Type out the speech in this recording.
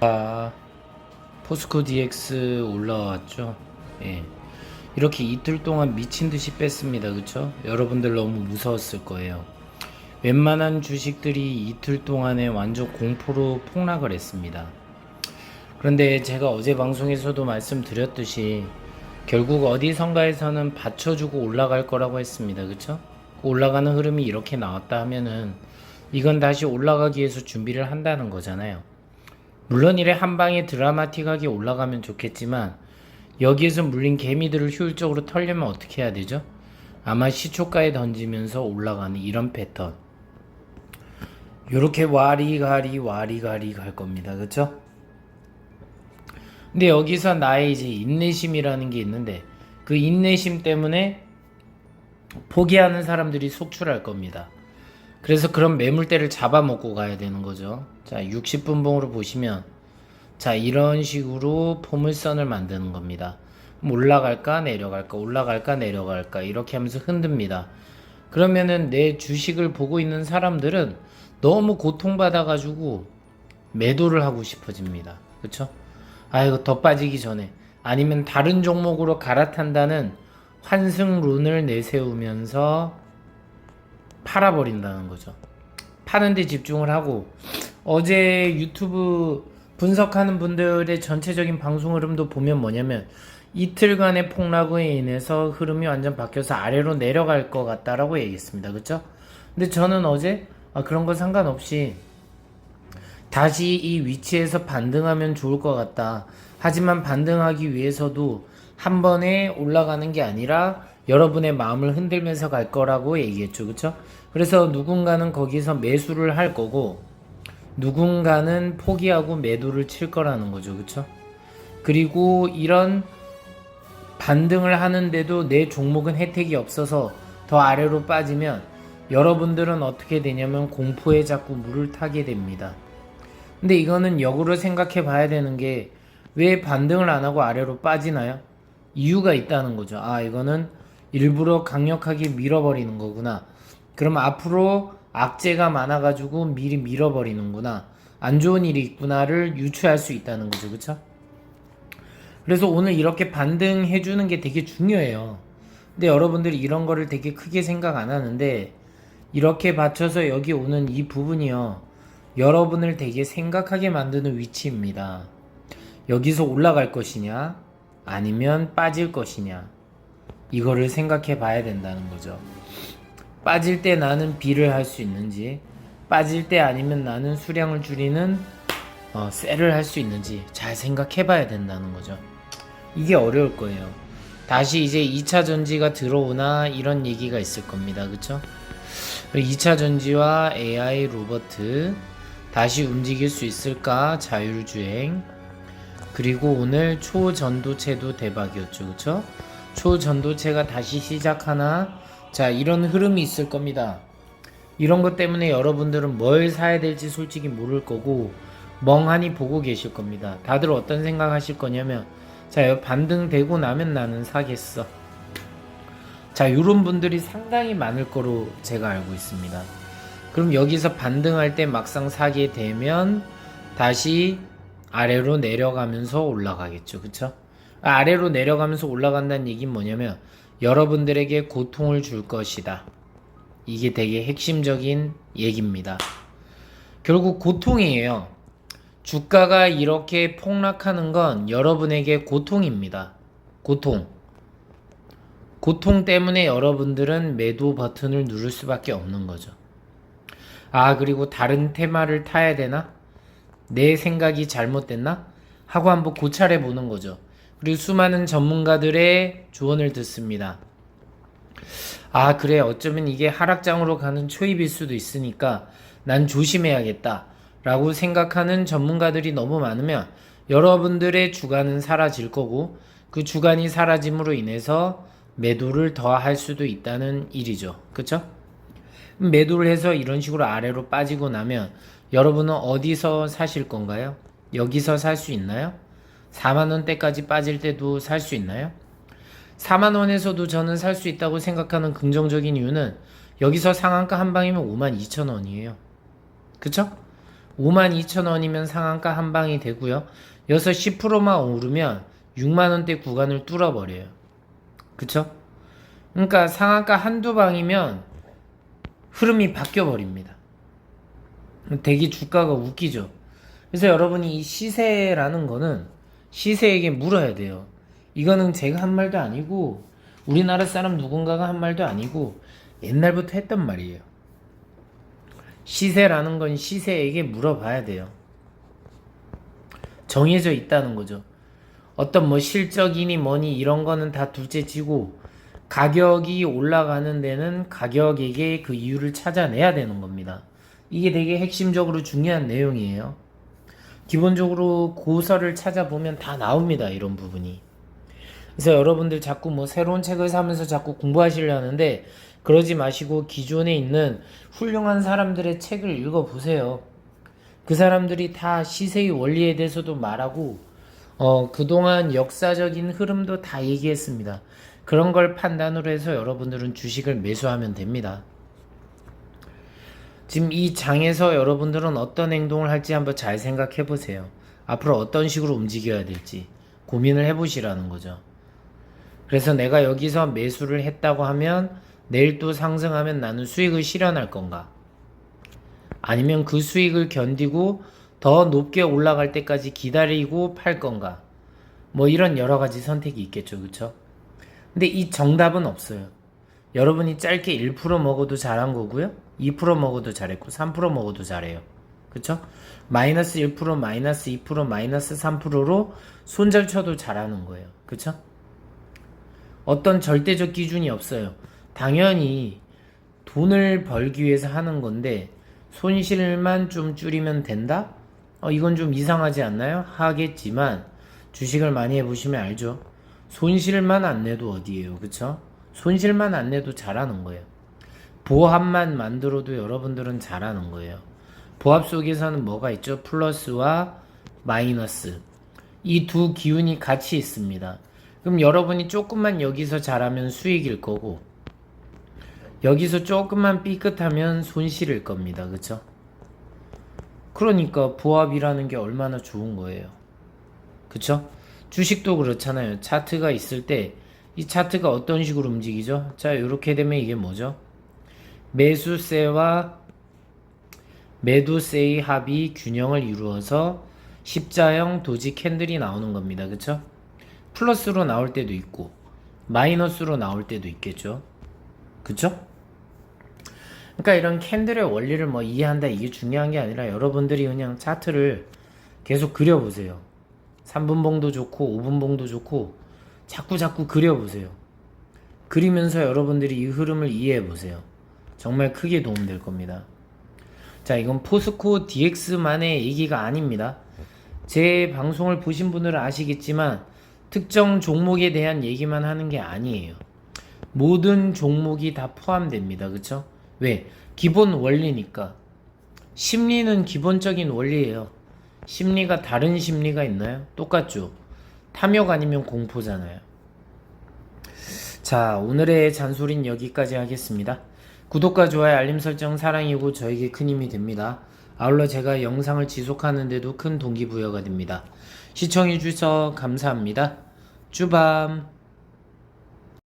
아, 포스코 DX 올라왔죠. 예. 이렇게 이틀 동안 미친 듯이 뺐습니다. 그쵸? 여러분들 너무 무서웠을 거예요. 웬만한 주식들이 이틀 동안에 완전 공포로 폭락을 했습니다. 그런데 제가 어제 방송에서도 말씀드렸듯이 결국 어디선가에서는 받쳐주고 올라갈 거라고 했습니다. 그쵸? 올라가는 흐름이 이렇게 나왔다 하면은 이건 다시 올라가기 위해서 준비를 한다는 거잖아요. 물론 이래 한 방에 드라마틱하게 올라가면 좋겠지만 여기에서 물린 개미들을 효율적으로 털려면 어떻게 해야 되죠? 아마 시초가에 던지면서 올라가는 이런 패턴. 요렇게 와리가리 와리가리 갈 겁니다. 그쵸? 근데 여기서 나의 이제 인내심이라는 게 있는데 그 인내심 때문에 포기하는 사람들이 속출할 겁니다. 그래서 그런 매물대를 잡아먹고 가야 되는 거죠. 자, 60분봉으로 보시면 자, 이런 식으로 포물선을 만드는 겁니다. 올라갈까 내려갈까 올라갈까 내려갈까 이렇게 하면서 흔듭니다. 그러면은 내 주식을 보고 있는 사람들은 너무 고통받아가지고 매도를 하고 싶어집니다. 그쵸? 아, 이거 더 빠지기 전에 아니면 다른 종목으로 갈아탄다는 환승론을 내세우면서 팔아버린다는 거죠. 파는데 집중을 하고 어제 유튜브 분석하는 분들의 전체적인 방송 흐름도 보면 뭐냐면 이틀간의 폭락으로 인해서 흐름이 완전 바뀌어서 아래로 내려갈 것 같다라고 얘기했습니다. 그쵸? 근데 저는 어제 그런 거 상관없이 다시 이 위치에서 반등하면 좋을 것 같다. 하지만 반등하기 위해서도 한 번에 올라가는 게 아니라 여러분의 마음을 흔들면서 갈 거라고 얘기했죠. 그쵸? 그래서 누군가는 거기서 매수를 할 거고 누군가는 포기하고 매도를 칠 거라는 거죠. 그쵸? 그리고 이런 반등을 하는데도 내 종목은 혜택이 없어서 더 아래로 빠지면 여러분들은 어떻게 되냐면 공포에 자꾸 물을 타게 됩니다. 근데 이거는 역으로 생각해 봐야 되는 게 왜 반등을 안 하고 아래로 빠지나요? 이유가 있다는 거죠. 아, 이거는 일부러 강력하게 밀어버리는 거구나. 그럼 앞으로 악재가 많아가지고 미리 밀어버리는구나. 안 좋은 일이 있구나를 유추할 수 있다는 거죠. 그쵸? 그래서 오늘 이렇게 반등해주는 게 되게 중요해요. 근데 여러분들이 이런 거를 되게 크게 생각 안 하는데 이렇게 받쳐서 여기 오는 이 부분이요. 여러분을 되게 생각하게 만드는 위치입니다. 여기서 올라갈 것이냐 아니면 빠질 것이냐 이거를 생각해 봐야 된다는 거죠. 빠질 때 나는 B를 할 수 있는지 빠질 때 아니면 나는 수량을 줄이는 셀을 할 수 있는지 잘 생각해 봐야 된다는 거죠. 이게 어려울 거예요. 다시 이제 2차 전지가 들어오나 이런 얘기가 있을 겁니다. 그쵸? 2차 전지와 AI 로버트 다시 움직일 수 있을까? 자율주행. 그리고 오늘 초전도체도 대박이었죠. 그쵸? 초전도체가 다시 시작하나? 자, 이런 흐름이 있을 겁니다. 이런 것 때문에 여러분들은 뭘 사야 될지 솔직히 모를 거고 멍하니 보고 계실 겁니다. 다들 어떤 생각 하실 거냐면 자, 반등되고 나면 나는 사겠어. 자, 이런 분들이 상당히 많을 거로 제가 알고 있습니다. 그럼 여기서 반등할 때 막상 사게 되면 다시 아래로 내려가면서 올라가겠죠. 그쵸? 아래로 내려가면서 올라간다는 얘기는 뭐냐면 여러분들에게 고통을 줄 것이다. 이게 되게 핵심적인 얘기입니다. 결국 고통이에요. 주가가 이렇게 폭락하는 건 여러분에게 고통입니다. 고통. 고통 때문에 여러분들은 매도 버튼을 누를 수밖에 없는 거죠. 아, 그리고 다른 테마를 타야 되나? 내 생각이 잘못됐나? 하고 한번 고찰해 보는 거죠. 그리고 수많은 전문가들의 조언을 듣습니다. 아, 그래, 어쩌면 이게 하락장으로 가는 초입일 수도 있으니까 난 조심해야겠다 라고 생각하는 전문가들이 너무 많으면 여러분들의 주간은 사라질 거고 그 주간이 사라짐으로 인해서 매도를 더 할 수도 있다는 일이죠. 그쵸? 매도를 해서 이런 식으로 아래로 빠지고 나면 여러분은 어디서 사실 건가요? 여기서 살 수 있나요? 4만원대까지 빠질 때도 살 수 있나요? 4만원에서도 저는 살 수 있다고 생각하는 긍정적인 이유는 여기서 상한가 한 방이면 52,000원이에요. 그쵸? 52,000원이면 상한가 한 방이 되고요. 여기서 10%만 오르면 6만원대 구간을 뚫어버려요. 그쵸? 그러니까 상한가 한두 방이면 흐름이 바뀌어버립니다. 대기 주가가 웃기죠. 그래서 여러분이 이 시세라는 거는 시세에게 물어야 돼요. 이거는 제가 한 말도 아니고 우리나라 사람 누군가가 한 말도 아니고 옛날부터 했던 말이에요. 시세라는 건 시세에게 물어봐야 돼요. 정해져 있다는 거죠. 어떤 뭐 실적이니 뭐니 이런 거는 다 둘째치고 가격이 올라가는 데는 가격에게 그 이유를 찾아내야 되는 겁니다. 이게 되게 핵심적으로 중요한 내용이에요. 기본적으로 고서를 찾아보면 다 나옵니다. 이런 부분이. 그래서 여러분들 자꾸 뭐 새로운 책을 사면서 자꾸 공부하시려는데 그러지 마시고 기존에 있는 훌륭한 사람들의 책을 읽어보세요. 그 사람들이 다 시세의 원리에 대해서도 말하고 그동안 역사적인 흐름도 다 얘기했습니다. 그런 걸 판단으로 해서 여러분들은 주식을 매수하면 됩니다. 지금 이 장에서 여러분들은 어떤 행동을 할지 한번 잘 생각해 보세요. 앞으로 어떤 식으로 움직여야 될지 고민을 해보시라는 거죠. 그래서 내가 여기서 매수를 했다고 하면 내일 또 상승하면 나는 수익을 실현할 건가? 아니면 그 수익을 견디고 더 높게 올라갈 때까지 기다리고 팔 건가? 뭐 이런 여러 가지 선택이 있겠죠. 그쵸? 근데 이 정답은 없어요. 여러분이 짧게 1% 먹어도 잘한 거고요. 2% 먹어도 잘했고 3% 먹어도 잘해요. 그쵸? 마이너스 1%, 마이너스 2%, 마이너스 3%로 손절 쳐도 잘하는 거예요. 그쵸? 어떤 절대적 기준이 없어요. 당연히 돈을 벌기 위해서 하는 건데 손실만 좀 줄이면 된다? 이건 좀 이상하지 않나요? 하겠지만 주식을 많이 해보시면 알죠. 손실만 안 내도 어디예요. 그쵸? 손실만 안 내도 잘하는 거예요. 보합만 만들어도 여러분들은 잘하는 거예요. 보합 속에서는 뭐가 있죠? 플러스와 마이너스. 이 두 기운이 같이 있습니다. 그럼 여러분이 조금만 여기서 잘하면 수익일 거고 여기서 조금만 삐끗하면 손실일 겁니다. 그쵸? 그러니까 보합이라는 게 얼마나 좋은 거예요. 그쵸? 주식도 그렇잖아요. 차트가 있을 때 이 차트가 어떤 식으로 움직이죠? 자, 이렇게 되면 이게 뭐죠? 매수세와 매도세의 합이 균형을 이루어서 십자형 도지 캔들이 나오는 겁니다. 그쵸? 플러스로 나올 때도 있고 마이너스로 나올 때도 있겠죠. 그쵸? 그러니까 이런 캔들의 원리를 뭐 이해한다 이게 중요한 게 아니라 여러분들이 그냥 차트를 계속 그려보세요. 3분봉도 좋고 5분봉도 좋고 자꾸 그려보세요. 그리면서 여러분들이 이 흐름을 이해해보세요. 정말 크게 도움될 겁니다. 자, 이건 포스코 DX만의 얘기가 아닙니다. 제 방송을 보신 분들은 아시겠지만 특정 종목에 대한 얘기만 하는 게 아니에요. 모든 종목이 다 포함됩니다. 그쵸? 왜? 기본 원리니까. 심리는 기본적인 원리예요. 심리가 다른 심리가 있나요? 똑같죠? 탐욕 아니면 공포잖아요. 자, 오늘의 잔소리는 여기까지 하겠습니다. 구독과 좋아요, 알림 설정 사랑이고 저에게 큰 힘이 됩니다. 아울러 제가 영상을 지속하는 데도 큰 동기부여가 됩니다. 시청해주셔서 감사합니다. 쭈밤.